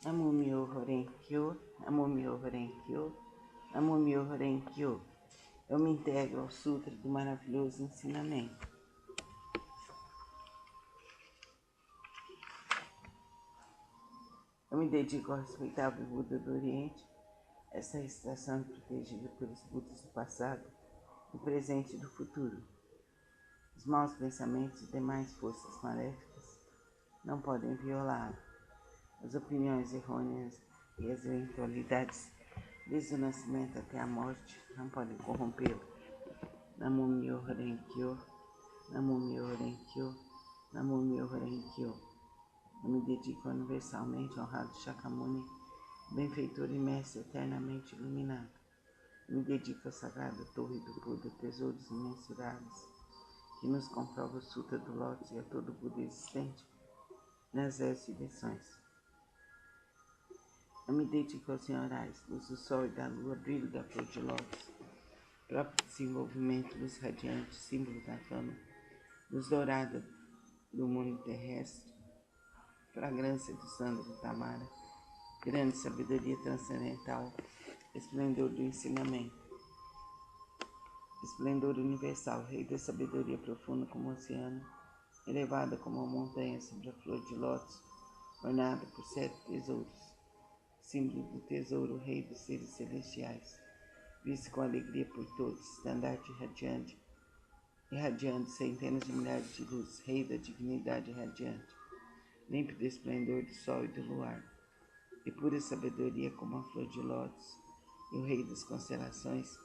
Namumyo Horenkyo, Namumyo Horenkyo, Namumyo Horenkyo. Eu me integro ao Sutra do maravilhoso ensinamento. Eu me dedico ao respeitável Buda do Oriente. Essa estação é protegida pelos Budas do passado, do presente e do futuro. Os maus pensamentos e demais forças maléficas não podem violá-la. As opiniões errôneas e as eventualidades, desde o nascimento até a morte, não podem corrompê-lo. Namumyo Horenkyo, Namumyo Horenkyo, Namumyo Horenkyo. Eu me dedico ao universalmente honrado Shakyamuni, benfeitor e mestre eternamente iluminado. Eu me dedico à sagrada torre do Buda, tesouros imensuráveis, que nos comprova o Sutra do Lótus e a todo Buda existente nas 10 dimensões. Eu me dedico aos senhorais, luz do sol e da lua, brilho da flor de lótus, próprio desenvolvimento, luz radiante, símbolo da fama, luz dourada do mundo terrestre, fragrância do Sandro Tamara, grande sabedoria transcendental, esplendor do ensinamento, esplendor universal, rei da sabedoria profunda como o oceano, elevada como a montanha sobre a flor de lótus, ornada por 7 tesouros, símbolo do tesouro, rei dos seres celestiais, visto com alegria por todos, estandarte radiante, irradiando centenas de milhares de luzes, rei da dignidade radiante, límpido esplendor do sol e do luar, e pura sabedoria como a flor de lótus, e o rei das constelações,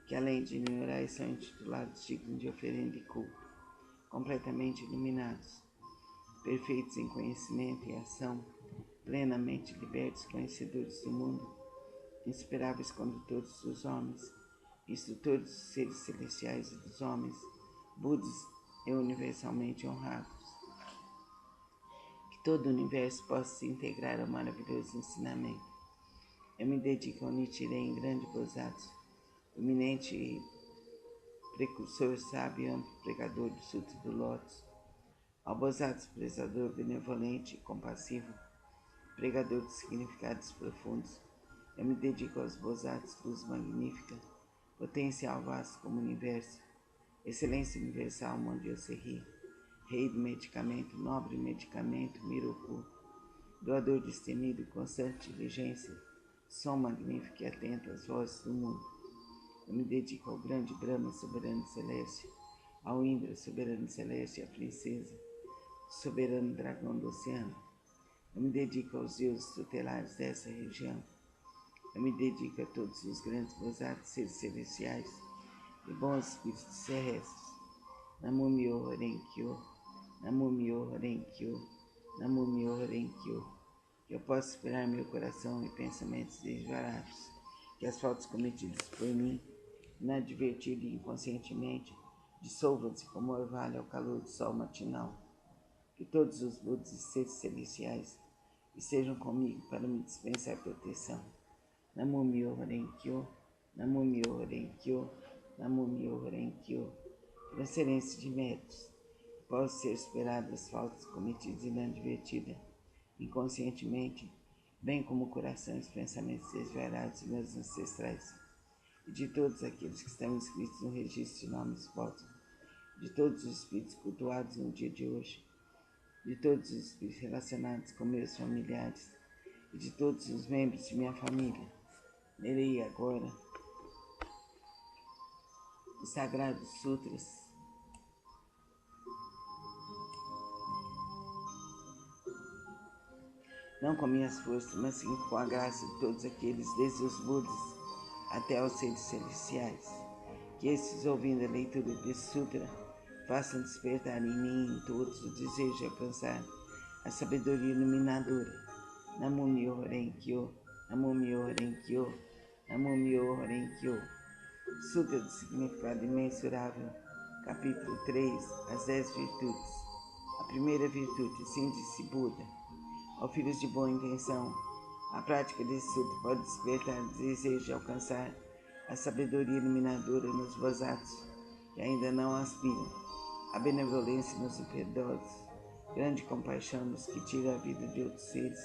que além de ignorais são intitulados dignos de oferenda e culto, completamente iluminados, perfeitos em conhecimento e ação, plenamente libertos, conhecedores do mundo, inspiráveis condutores dos homens, instrutores dos seres celestiais e dos homens, Budas e universalmente honrados. Que todo o universo possa se integrar ao maravilhoso ensinamento. Eu me dedico ao Nichiren, grande Bosatsu, eminente precursor, sábio e amplo pregador do Sutra do Lótus, ao Bosatsu prezador, benevolente e compassivo, pregador de significados profundos. Eu me dedico aos Bosatsus, luz magnífica, potencial vasto como o universo, excelência universal, Mondyosehi, rei do medicamento, nobre medicamento, Miroku, doador destemido e constante diligência, som magnífico e atento às vozes do mundo. Eu me dedico ao grande Brahma, soberano celeste, ao Indra, soberano celeste, e à princesa, soberano dragão do oceano. Eu me dedico aos deuses tutelares dessa região. Eu me dedico a todos os grandes Bosatsus, seres celestiais e bons espíritos terrestres. Namumyo Horenkyo, Namumyo Horenkyo, Namumyo Horenkyo. Que eu possa esperar meu coração e pensamentos desvarados, que as faltas cometidas por mim, inadvertido e inconscientemente, dissolvam-se como orvalho ao calor do sol matinal. Que todos os Budas e seres celestiais estejam comigo para me dispensar proteção. Namumyo Horenkyo, Namumyo Horenkyo, Namumyo Horenkyo. Transferência de méritos. Posso ser superado as faltas cometidas inadvertida, inconscientemente, bem como o coração e os pensamentos desviados de meus ancestrais, e de todos aqueles que estão inscritos no registro de nomes póstumos, de todos os espíritos cultuados no dia de hoje, de todos os espíritos relacionados com meus familiares e de todos os membros de minha família. Lerei agora os Sagrados Sutras. Não com minhas forças, mas sim com a graça de todos aqueles, desde os Budas até aos seres celestiais, que esses, ouvindo a leitura desse Sutra, façam despertar em mim e em todos o desejo de alcançar a sabedoria iluminadora. Namumyo Horenkyo, Namumyo Horenkyo, Namumyo Horenkyo. Sutra do significado imensurável, capítulo 3, as 10 virtudes. A primeira virtude, sinde-se Buda. Ó filhos de boa intenção, a prática desse sutra pode despertar o desejo de alcançar a sabedoria iluminadora nos Bosatsus que ainda não aspiram, a benevolência nos impiedosos, grande compaixão nos que tiram a vida de outros seres,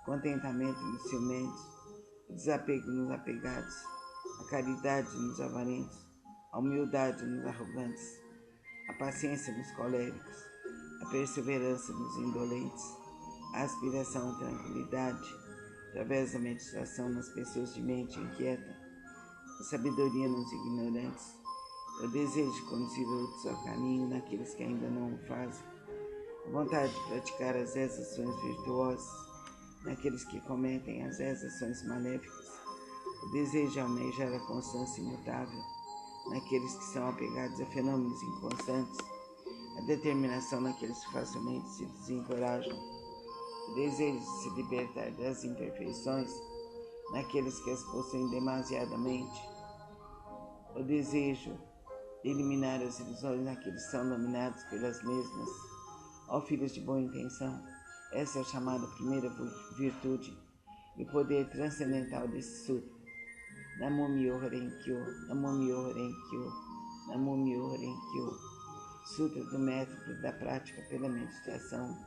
contentamento nos ciumentos, o desapego nos apegados, a caridade nos avarentos, a humildade nos arrogantes, a paciência nos coléricos, a perseverança nos indolentes, a aspiração à tranquilidade, através da meditação nas pessoas de mente inquieta, a sabedoria nos ignorantes, o desejo de conduzir outros ao caminho naqueles que ainda não o fazem, a vontade de praticar as 10 ações virtuosas naqueles que cometem as 10 ações maléficas, o desejo de almejar a constância imutável naqueles que são apegados a fenômenos inconstantes, a determinação naqueles que facilmente se desencorajam, o desejo de se libertar das imperfeições naqueles que as possuem demasiadamente, o desejo de eliminar as ilusões naqueles que são dominados pelas mesmas. Ó filhos de boa intenção, essa é a chamada primeira virtude e o poder transcendental desse sutra. Namo Myoho Renge-kyo, Namo Myoho Renge-kyo, Namo Myoho Renge-kyo. Sutra do método da prática pela meditação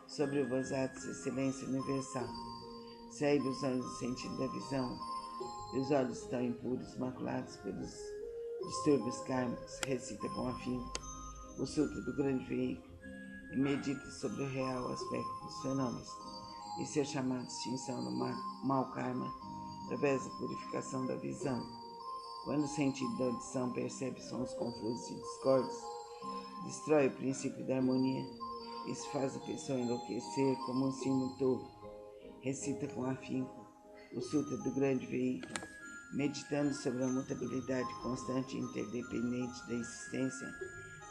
sobre o Bodhisattva excelência universal. Se há ilusões no sentido da visão e os olhos estão impuros, maculados pelos distúrbios kármicos, recita com afinco o Sutra do Grande Veículo e medita sobre o real aspecto dos fenômenos e seu chamado extinção do mau karma através da purificação da visão. Quando o sentido da audição percebe sons confusos e discordes, destrói o princípio da harmonia. Isso faz a pessoa enlouquecer como um sino tolo. Recita com afinco o Sutra do Grande Veículo, meditando sobre a mutabilidade constante e interdependente da existência,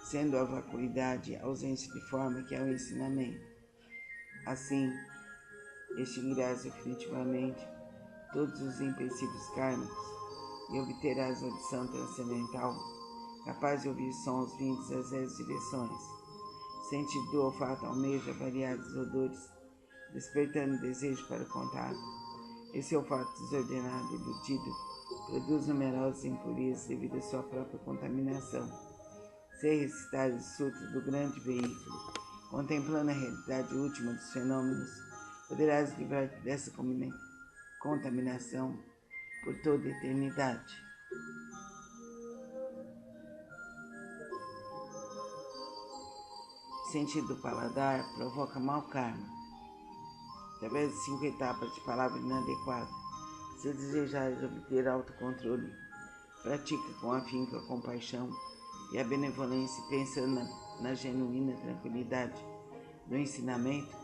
sendo a vacuidade a ausência de forma que é o ensinamento. Assim, extinguirás definitivamente todos os empecilhos kármicos e obterás audição transcendental, capaz de ouvir sons vindos das 10 direções. Sentido do olfato almeja variados odores, despertando desejo para o contato. Esse olfato desordenado e iludido produz numerosas impurezas devido à sua própria contaminação. Se recitar o Sutra do Grande Veículo, contemplando a realidade última dos fenômenos, poderás livrar-te dessa contaminação por toda a eternidade. O sentido do paladar provoca mau karma. Através de 5 etapas de palavra inadequada, se desejares obter autocontrole, pratica com afinco a compaixão e a benevolência, pensando na genuína tranquilidade do ensinamento,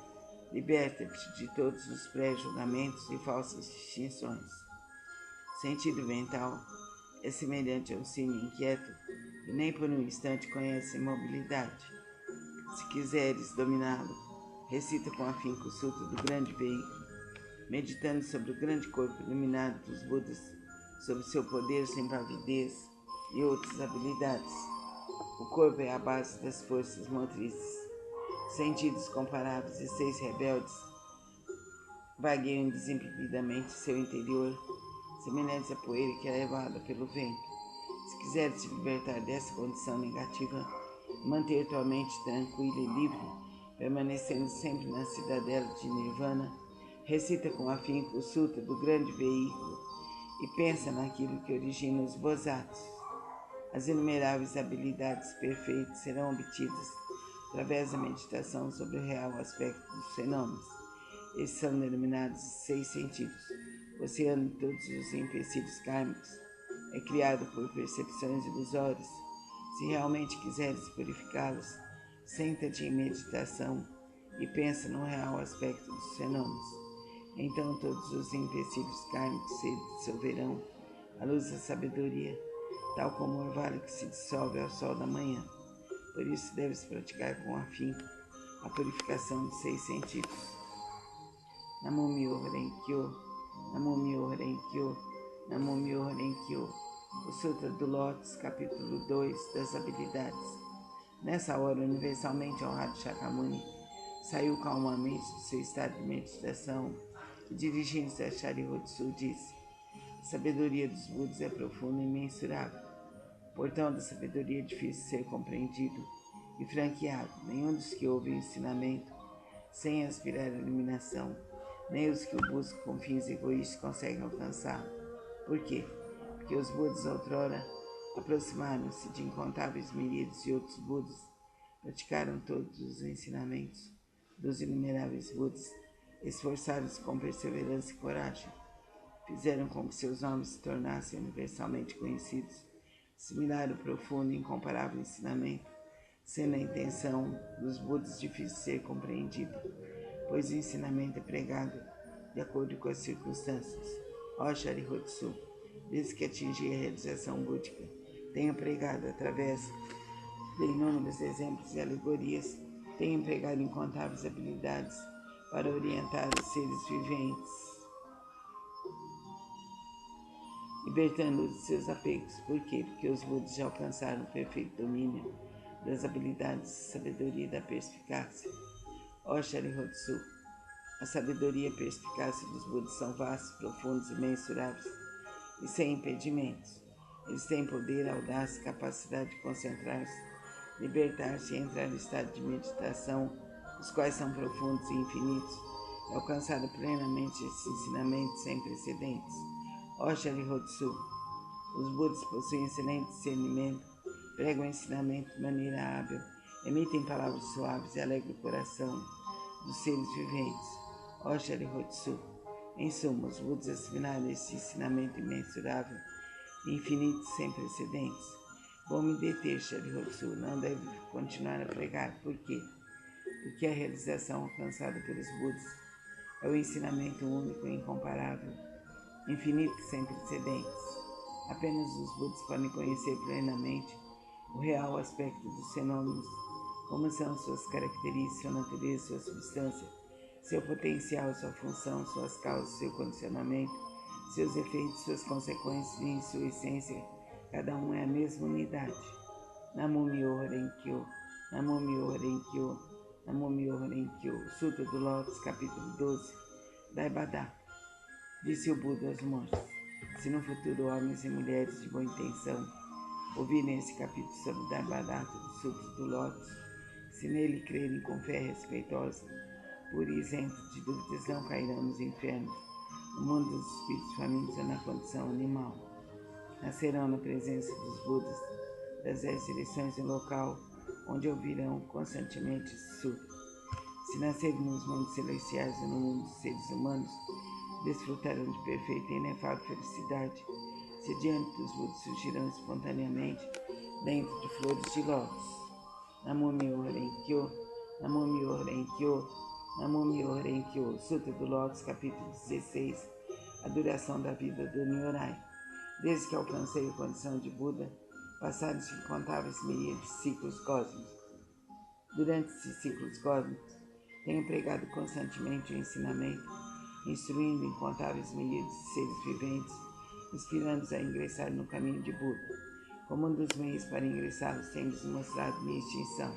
liberta-te de todos os pré-julgamentos e falsas distinções. Sentido mental é semelhante a um sino inquieto e nem por um instante conhece a imobilidade. Se quiseres dominá-lo, recita com afinco o Sutra do Grande Veículo, meditando sobre o grande corpo iluminado dos Budas, sobre seu poder sem pavidez e outras habilidades. O corpo é a base das forças motrizes. Sentidos comparáveis e 6 rebeldes vagueiam desimpedidamente em seu interior, semelhantes à poeira que é levada pelo vento. Se quiseres te libertar dessa condição negativa, manter tua mente tranquila e livre, permanecendo sempre na cidadela de Nirvana, recita com afinco o Sutra do Grande Veículo e pensa naquilo que origina os Bodhisattvas. As inumeráveis habilidades perfeitas serão obtidas através da meditação sobre o real aspecto dos fenômenos. Esses são denominados 6 sentidos. O oceano de todos os empecilhos kármicos é criado por percepções ilusórias. Se realmente quiseres purificá-los, senta-te em meditação e pensa no real aspecto dos fenômenos. Então todos os empecilhos kármicos se dissolverão à luz da sabedoria, tal como o orvalho que se dissolve ao sol da manhã. Por isso deves praticar com afinco a purificação dos 6 sentidos. Namo Myoho Renge-kyo, Namo Myoho Renge-kyo, Namo Myoho Renge-kyo. O Sutra do Lótus, capítulo 2, das habilidades. Nessa hora, universalmente honrado Shakyamuni saiu calmamente do seu estado de meditação e, dirigindo-se a Sharyotsu, disse: a sabedoria dos Budas é profunda e imensurável. O portão da sabedoria é difícil de ser compreendido e franqueado. Nenhum dos que ouvem o ensinamento sem aspirar à iluminação Nem os que o buscam com fins egoístas conseguem alcançá-lo. Por quê? Porque os Budas outrora aproximaram-se de incontáveis miríades de outros Budas, praticaram todos os ensinamentos dos inumeráveis Budas, esforçaram-se com perseverança e coragem, fizeram com que seus nomes se tornassem universalmente conhecidos, assimilaram o profundo e incomparável ensinamento, sendo a intenção dos Budas difícil de ser compreendida, pois o ensinamento é pregado de acordo com as circunstâncias. Ó Sharihatsu, desde que atingi a realização búdica, tenho pregado através de inúmeros exemplos e alegorias, tenho empregado incontáveis habilidades para orientar os seres viventes, libertando-os de seus apegos. Por quê? Porque os Budas já alcançaram o perfeito domínio das habilidades de sabedoria e da perspicácia. Ó Sharihatsu, a sabedoria e a perspicácia dos Budas são vastos, profundos e imensuráveis e sem impedimentos. Eles têm poder, audácia, capacidade de concentrar-se, libertar-se e entrar no estado de meditação, os quais são profundos e infinitos, e alcançar plenamente esse ensinamento sem precedentes. Ó Sharihatsu, os Budas possuem excelente discernimento, pregam o ensinamento de maneira hábil, emitem palavras suaves e alegram o coração dos seres viventes. Ó Sharihatsu, em suma, os Budas assimilaram esse ensinamento imensurável, infinito e sem precedentes. Vou me deter, Sharihatsu, não deve continuar a pregar. Por quê? Porque a realização alcançada pelos Budas é o ensinamento único e incomparável, infinito e sem precedentes. Apenas os Budas podem conhecer plenamente o real aspecto dos fenômenos, como são suas características, sua natureza, sua substância, seu potencial, sua função, suas causas, seu condicionamento, seus efeitos, suas consequências e em sua essência, cada um é a mesma unidade. Namo Myoho Renge-kyo, Namo Myoho Renge-kyo, Namo Myoho Renge-kyo. Sutra do Lótus, capítulo 12, Daibadá. Disse o Buda aos monges: se no futuro homens e mulheres de boa intenção ouvirem esse capítulo sobre Daibadá do Sutra do Lótus, se nele crerem com fé respeitosa, pura e isenta de dúvidas, não cairão nos infernos, no mundo dos espíritos famintos ou na condição animal. Nascerão na presença dos Budas das 10 direções no local onde ouvirão constantemente esse sutra. Se nascerem nos mundos celestiais ou no mundo dos seres humanos, desfrutarão de perfeita e inefável felicidade, se diante dos Budas surgirão espontaneamente dentro de flores de lótus. Namo Myoho Renge-kyo, Namo Myoho Renge-kyo, Namo Myoho Renge-kyo. Sutra do Lótus, capítulo 16, a duração da vida do Nyorai. Desde que alcancei a condição de Buda, passaram-se incontáveis miríades de ciclos cósmicos. Durante esses ciclos cósmicos, tenho pregado constantemente o ensinamento, instruindo incontáveis miríades de seres viventes, inspirando-os a ingressar no caminho de Buda. Como um dos meios para ingressá-los, tenho-lhes mostrado minha extinção,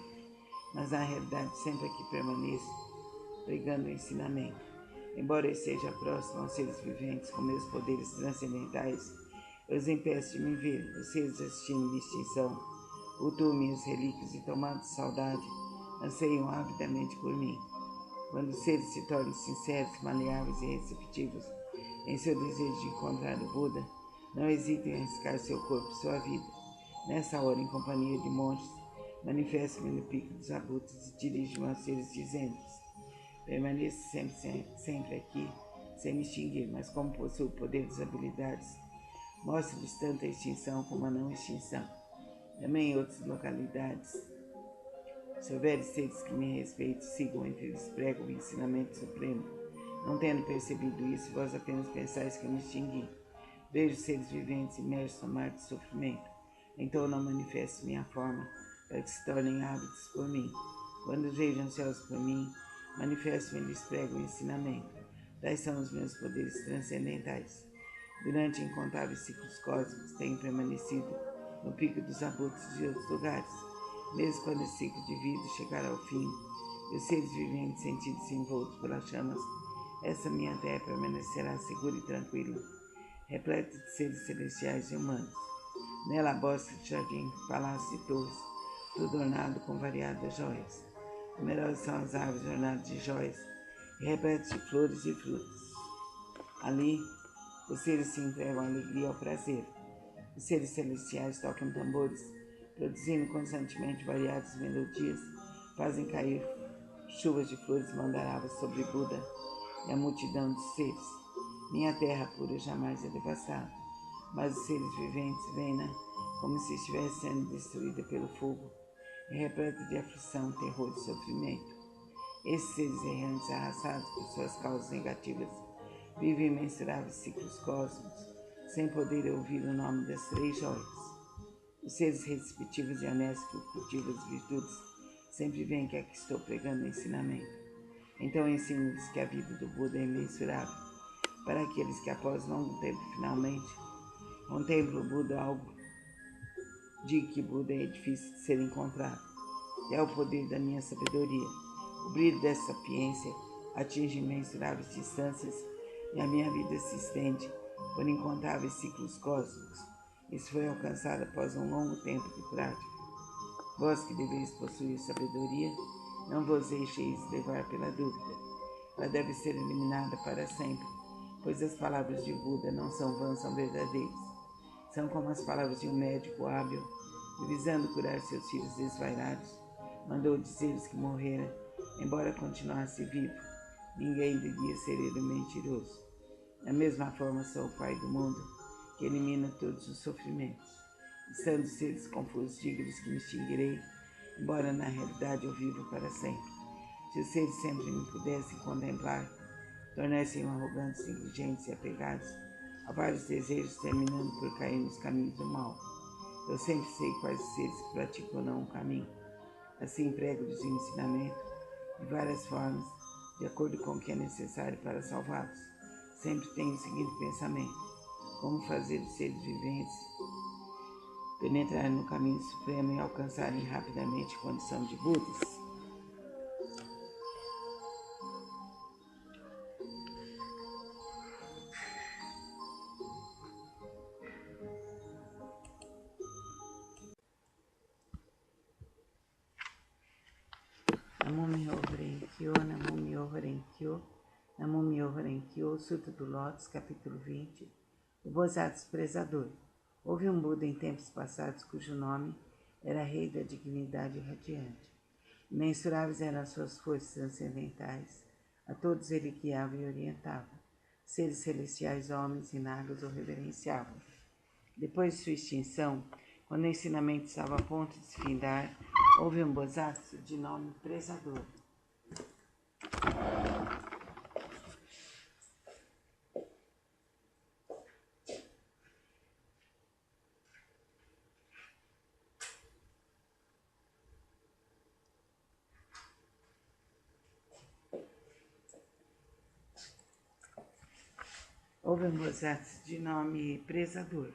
mas na realidade sempre aqui permaneço, pregando o ensinamento. Embora eu esteja próximo aos seres viventes com meus poderes transcendentais, eu os impeço de me ver. Os seres assistindo minha extinção, cultuam minhas relíquias e, tomados de saudade, anseiam avidamente por mim. Quando os seres se tornam sinceros, maleáveis e receptivos em seu desejo de encontrar o Buda, não hesitem em arriscar seu corpo e sua vida. Nessa hora, em companhia de monges, manifesto-me no pico dos abutres e dirijo-me aos seres dizendo-lhes: permaneço sempre aqui, sem me extinguir, mas como possuo o poder das habilidades, mostro-lhes tanto a extinção como a não extinção. Também em outras localidades, se houver seres que me respeitem, sigam entre eles, pregam o ensinamento supremo. Não tendo percebido isso, vós apenas pensais que eu me extingui. Vejo seres viventes imersos no mar de sofrimento. Então não manifesto minha forma, para que se tornem hábitos por mim. Quando vejo ansiosos por mim, manifesto-me e lhes prego o ensinamento. Tais são os meus poderes transcendentais. Durante incontáveis ciclos cósmicos, tenho permanecido no pico dos abutres de outros lugares. Mesmo quando esse ciclo de vida chegar ao fim, e os seres viventes sentindo-se envoltos pelas chamas, essa minha terra permanecerá segura e tranquila, repleta de seres celestiais e humanos. Nela há bosques de jardim, palácios e torres, tudo ornado com variadas joias. Numerosas são as árvores ornadas de joias, repletos de flores e frutas. Ali, os seres se entregam à alegria e ao prazer. Os seres celestiais tocam tambores, produzindo constantemente variadas melodias, fazem cair chuvas de flores mandaravas sobre Buda e a multidão dos seres. Minha terra pura jamais é devastada, mas os seres viventes veem-na como se estivesse sendo destruída pelo fogo, e repleta de aflição, terror e sofrimento. Esses seres errantes, arrastados por suas causas negativas, vivem imensuráveis ciclos cósmicos, sem poder ouvir o nome das três joias. Os seres receptivos e honestos que cultivam as virtudes sempre veem que aqui estou pregando o ensinamento. Então ensino-lhes que a vida do Buda é imensurável. Para aqueles que após longo tempo finalmente contemplam o Buda, algo de que Buda é difícil de ser encontrado. É o poder da minha sabedoria. O brilho dessa sapiência atinge imensuráveis distâncias e a minha vida se estende por incontáveis ciclos cósmicos. Isso foi alcançado após um longo tempo de prática. Vós que deveis possuir sabedoria, não vos deixeis levar pela dúvida. Ela deve ser eliminada para sempre, pois as palavras de Buda não são vãs, são verdadeiras. São como as palavras de um médico hábil, que, visando curar seus filhos desvairados, mandou dizer-lhes que morrera, embora continuasse vivo. Ninguém devia ser ele mentiroso. Da mesma forma sou o Pai do mundo, que elimina todos os sofrimentos. Estando seres confusos, digo-lhes que me extinguirei, embora na realidade eu vivo para sempre. Se os seres sempre me pudessem contemplar, tornassem arrogantes, negligentes e apegados a vários desejos, terminando por cair nos caminhos do mal. Eu sempre sei quais os seres que praticam ou não o caminho. Assim prego-lhes o ensinamento de várias formas, de acordo com o que é necessário para salvá-los. Sempre tenho o seguinte pensamento: como fazer os seres viventes penetrarem no caminho supremo e alcançarem rapidamente a condição de Budas. Namo-myoho Renge-kyo, Namo-myoho Renge-kyo, Namo-myoho Renge-kyo, Sutra do Lótus, capítulo 20. O Bodhisattva desprezador. Houve um Buda em tempos passados cujo nome era Rei da Dignidade Radiante. Imensuráveis eram as suas forças transcendentais, a todos ele guiava e orientava. Seres celestiais, homens e nagas o reverenciavam. Depois de sua extinção, quando o ensinamento estava a ponto de se findar, houve um Bodhisattva de nome Prezador. Houve um Bodhisattva de nome Prezador.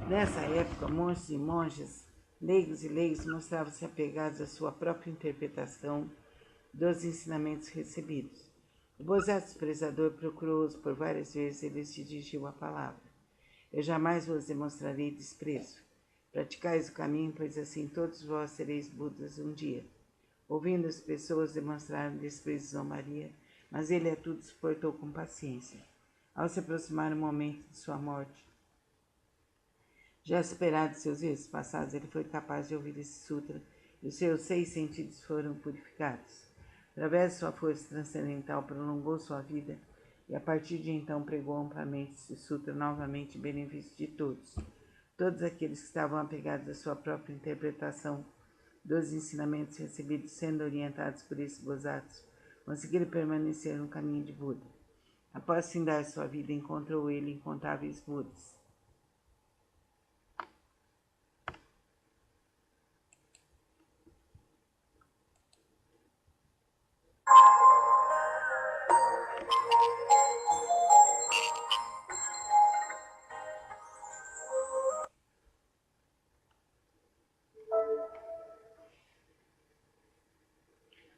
Nessa época, monges e monjas, leigos e leigos, mostravam-se apegados à sua própria interpretação dos ensinamentos recebidos. O Bodhisattva desprezador procurou-os por várias vezes e lhes dirigiu a palavra. Eu jamais vos demonstrarei desprezo. Praticais o caminho, pois assim todos vós sereis Budas um dia. Ouvindo as pessoas demonstraram desprezo e zombaria, mas ele a tudo suportou com paciência. Ao se aproximar o momento de sua morte, já superado seus erros passados, ele foi capaz de ouvir esse sutra e os seus 6 sentidos foram purificados. Através de sua força transcendental, prolongou sua vida e a partir de então pregou amplamente esse sutra novamente em benefício de todos. Todos aqueles que estavam apegados à sua própria interpretação dos ensinamentos recebidos, sendo orientados por esse Bodhisattva, conseguiram permanecer no caminho de Buda. Após findar sua vida, encontrou ele incontáveis Budas.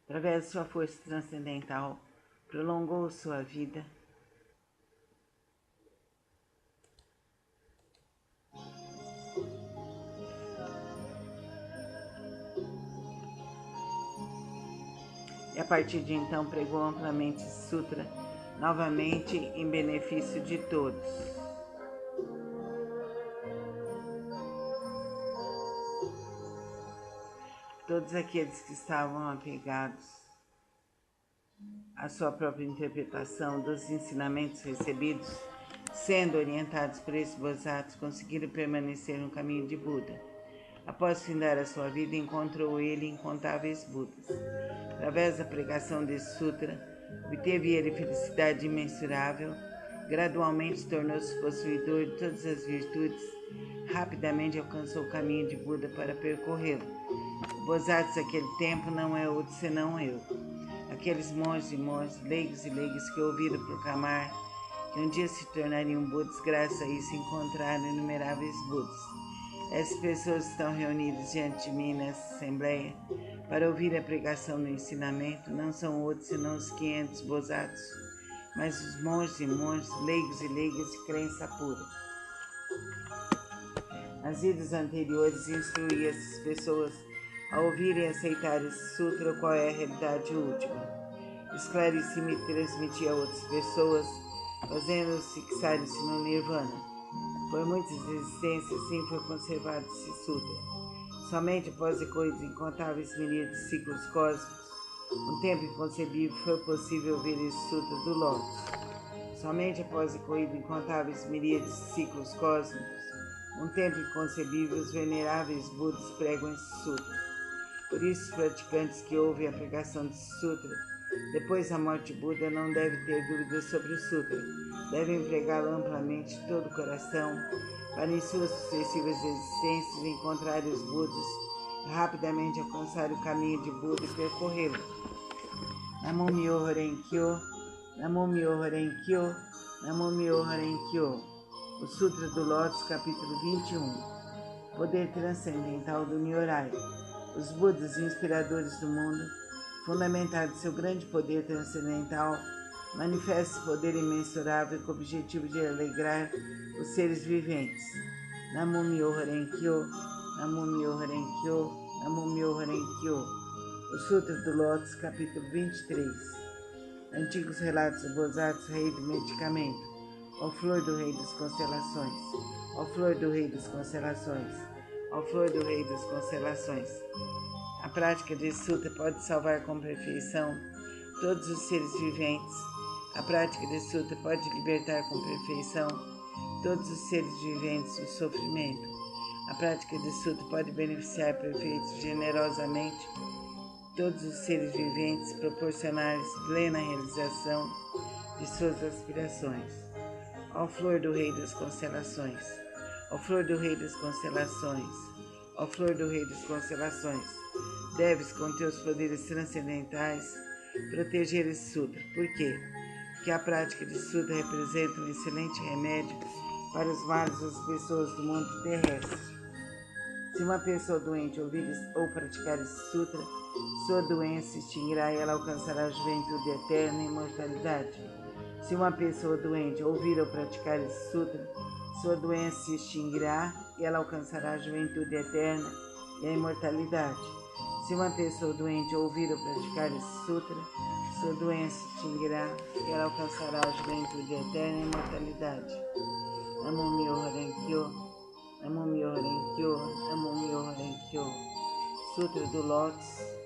Através de sua força transcendental, prolongou sua vida e a partir de então pregou amplamente esse sutra, novamente em benefício de todos. Todos aqueles que estavam apegados à sua própria interpretação dos ensinamentos recebidos, sendo orientados por esses Bodhisattvas, conseguiram permanecer no caminho de Buda. Após findar a sua vida, encontrou ele incontáveis Budas. Através da pregação desse sutra, obteve ele felicidade imensurável, gradualmente tornou-se possuidor de todas as virtudes, rapidamente alcançou o caminho de Buda para percorrê-lo. O Bodhisattva daquele tempo não é outro senão eu. Aqueles monges e monges, leigos e leigas que ouviram proclamar que um dia se tornariam Budas, graças a isso encontraram inumeráveis Budas. Essas pessoas estão reunidas diante de mim nessa assembleia para ouvir a pregação do ensinamento, não são outros senão os 500 Bodhisattvas, mas os monges e monges, leigos e leigas de crença pura. Nas vidas anteriores, instruí essas pessoas a ouvirem e aceitar esse sutra, qual é a realidade última. Esclareci-me e transmiti a outras pessoas, fazendo-os fixarem-se no Nirvana. Por muitas existências, assim foi conservado esse sutra. Somente após decorridos incontáveis miríades de ciclos cósmicos, um tempo inconcebível, foi possível ver esse sutra do Lótus. Somente após decorridos incontáveis miríades de ciclos cósmicos, um tempo inconcebível, os veneráveis Budas pregam esse sutra. Por isso, os praticantes que ouvem a pregação desse sutra, depois da morte de Buda, não devem ter dúvidas sobre o sutra. Devem pregá-lo amplamente de todo o coração, para em suas sucessivas existências encontrarem os Budas e rapidamente alcançar o caminho de Buda e percorrê-lo. Namo Myoho Renge-kyo, Namo Myoho Renge-kyo, Namo Myoho Renge-kyo. O Sutra do Lótus, capítulo 21. Poder transcendental do Nyorai. Os Budas inspiradores do mundo, fundamentados em seu grande poder transcendental, manifestam esse poder imensurável com o objetivo de alegrar os seres viventes. Namo Myoho Renge-kyo, Namo Myoho Renge-kyo, Namo Myoho Renge-kyo. O Sutra do Lótus, capítulo 23. Antigos relatos do Bodhisattva, rei do medicamento. Ó flor do rei das constelações, ó flor do rei das constelações, ó flor do rei das constelações. A prática desse sutra pode salvar com perfeição todos os seres viventes. A prática desse sutra pode libertar com perfeição todos os seres viventes do sofrimento. A prática desse sutra pode beneficiar perfeito e generosamente todos os seres viventes, proporcionar-lhes plena realização de suas aspirações. Ó flor do rei das constelações, ó flor do rei das constelações, ó flor do rei das constelações, deves, com teus poderes transcendentais, proteger esse sutra. Por quê? Porque a prática de sutra representa um excelente remédio para os males das pessoas do mundo terrestre. Se uma pessoa doente ouvir ou praticar esse sutra, sua doença se extinguirá e ela alcançará a juventude eterna e imortalidade. Se uma pessoa doente ouvir ou praticar esse sutra, sua doença se extinguirá e ela alcançará a juventude eterna e a imortalidade. Se uma pessoa doente ouvir ou praticar esse sutra, sua doença se extinguirá e ela alcançará a juventude eterna e a imortalidade. Namo Myoho Renge-kyo, Namo Myoho Renge-kyo, Namo Myoho Renge-kyo. Sutra do Lótus,